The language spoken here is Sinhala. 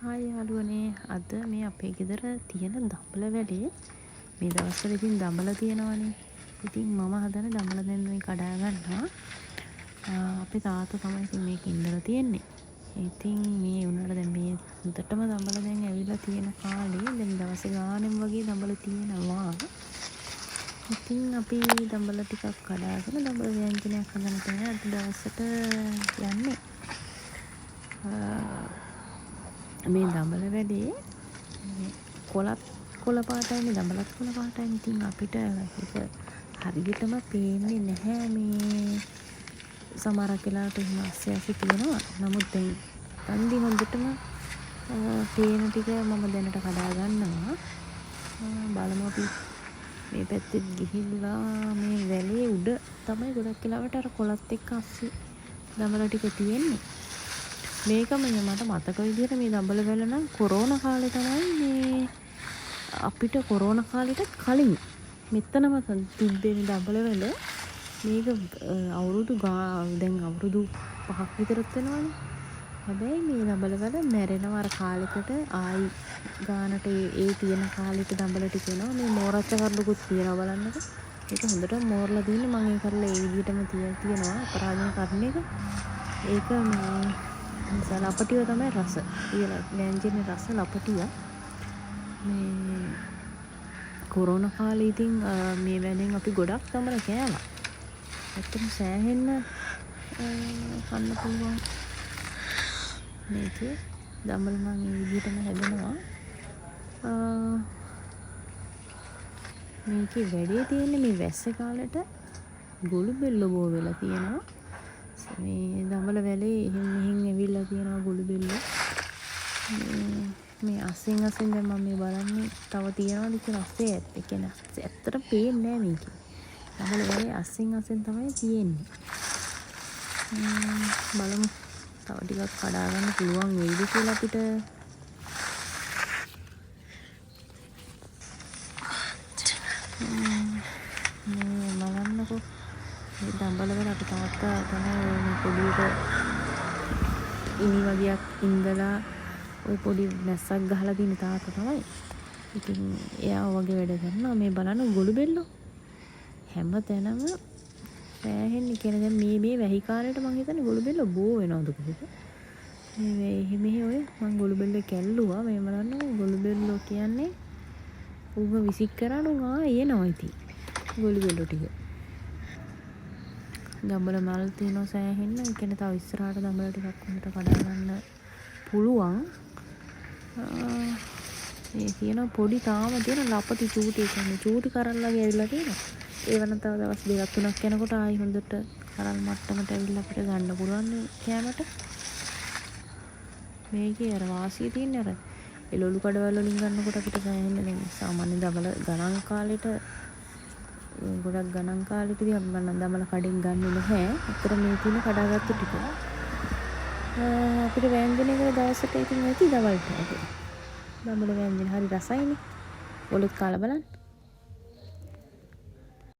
හායි යාළුවනේ අද මේ අපේ ගෙදර තියෙන දඹල වැඩේ මේ දවස්වල ඉතින් දඹල තියෙනවනේ. ඉතින් මම හදන දඹල දැන් මේ කඩා ගන්නවා. අපේ තාත්තා තමයි ඉතින් මේක ඉඳලා තියෙන්නේ. ඉතින් මේ උනාට දැන් මේ හුදටම දඹල දැන් ඇවිල්ලා තියෙන කාලේ දැන් දවස් ගානෙම වගේ දඹල තියෙනවා. ඉතින් අපි දඹල ටිකක් කඩාගෙන දඹල ව්‍යංජනයක් හදන්න තමයි අද දවසට යන්නේ. මේ දඹල වැඩේ කොළ පාටයිනේ දඹලත් කොළ පාටයිනේ. ඉතින් අපිට ඒක හරියටම පේන්නේ නැහැ. මේ සමහරක් වෙලාවට එහෙම අස්සයසි තියෙනවා. නමුත් දැන් තන්දි හොඳටම පේන ටික මම දැනට කඩා ගන්නවා. බලමු අපි මේ පැත්තේ ගිහිල්ලා මේ වැලේ උඩ තමයි ගොඩක් වෙලාවට අර කොළත් එක්ක අස්සි දඹල ටික තියෙන්නේ. මේකම මට මතක විදිහට මේ දඹල වැල නම් කොරෝනා කාලේ තමයි මේ අපිට කොරෝනා කාලෙට කලින් මෙතනම තිබ්බේ දඹල වැල. මේක දැන් අවුරුදු 5ක් විතරත් වෙනවනේ. හැබැයි මේ දඹල වැල මැරෙනවා අර කාලෙකට ආයි ගානට ඒ තියෙන කාලෙට දඹල ටික වෙනවා. මේ මෝරච්ච කරලුකුත් තියෙනවා බලන්නකො. ඒක හොඳට මෝරලා දින්න මම ඒ කරලා ඒ විදිහටම තියෙනවා අපරාධන කරන එක. ඒක මේ ලපටිය තමයි රස. ඊළ ව්‍යංජනේ රස ලපටිය. මේ කොරෝනා කාලේ ඉතින් මේ වැලෙන් අපි ගොඩක් දඹල කෑවා. ඇත්තටම සෑහෙන්න කන්න පුළුවන්. මේකේ දඹල නම් මේ විදිහටම හැදෙනවා. මේකේ වැඩේ තියෙන්නේ මේ වැස්ස කාලෙට ගොළු බෙල්ල බෝ වෙලා තියෙනවා. මේ දඹල වැලේ මෙහින් ඇවිල්ලා තියෙනවා ගොළු බෙල්ල. මේ අස්සෙන් දැන් මම මේ බලන්නේ තව තියනවාද කියලා අස්සේ ඒ කියන්නේ ඇත්තට පේන්නේ නැහැ මේකේ. දඹල වැලේ අස්සෙන් තමයි තියෙන්නේ. බලමු තව ටිකක් කඩා ගන්න පුළුවන් වෙයිද කියලා අපිට. මේ බලන්නකෝ මේ දඹල වල අපි තාත්තා තමයි මේ පොඩියට ඉනි වගේක් ඉඳලා ওই පොඩි නැස්සක් ගහලා දින තාත්තා තමයි. ඉතින් එයා වගේ වැඩ කරනවා. මේ බලන්න ගොළු බෙල්ලෝ හැම තැනම සෑහෙන්නේ කියන දැන් මේ වැහි කාලේට මම හිතන්නේ ගොළු බෙල්ල බෝ වෙනවද කොහෙද. මෙහි ඔය මම ගොළු බෙල්ල කැල්ලුවා. මේ බලන්න ගොළු බෙල්ලෝ කියන්නේ උග විසික් කරාට එනවා ඉතින් ගොළු බෙල්ලෝ ටික. දඹල මල් තියෙනවා සෑහෙන්න. ඒ කියන්නේ තව ඉස්සරහට දඹල ටිකක් උන්ට කඩා ගන්න පුළුවන්. මේ තියෙන පොඩි තාම තියෙන ලපටි චූටි කියන්නේ චූටි කරල්ලාගේ ඇවිල්ලා තියෙනවා. ඒවන තව දවස් 2-3ක් යනකොට ආයි හොඳට කරල් මට්ටමට ඇවිල්ලා අපිට ගන්න පුළුවන් කෑමට. මේකේ අර වාසිය තියෙන අර එළවලු කඩවල වලින් ගන්නකොට අපිට සෑහෙන්න දැන් සාමාන්‍ය දඹල ගණන් කාලෙට ගොඩක් ගණන් කාලෙටදී අපි මම දඹල කඩෙන් ගන්නෙ නැහැ. අතර මේ තියෙන කඩාගත්තු ටික අපිට ව්‍යංජනයකට දවසට ඉතින් නැති දවල්ට. දඹල ව්‍යංජන හරි රසයිනේ. ඔලුත් කාලා බලන්න.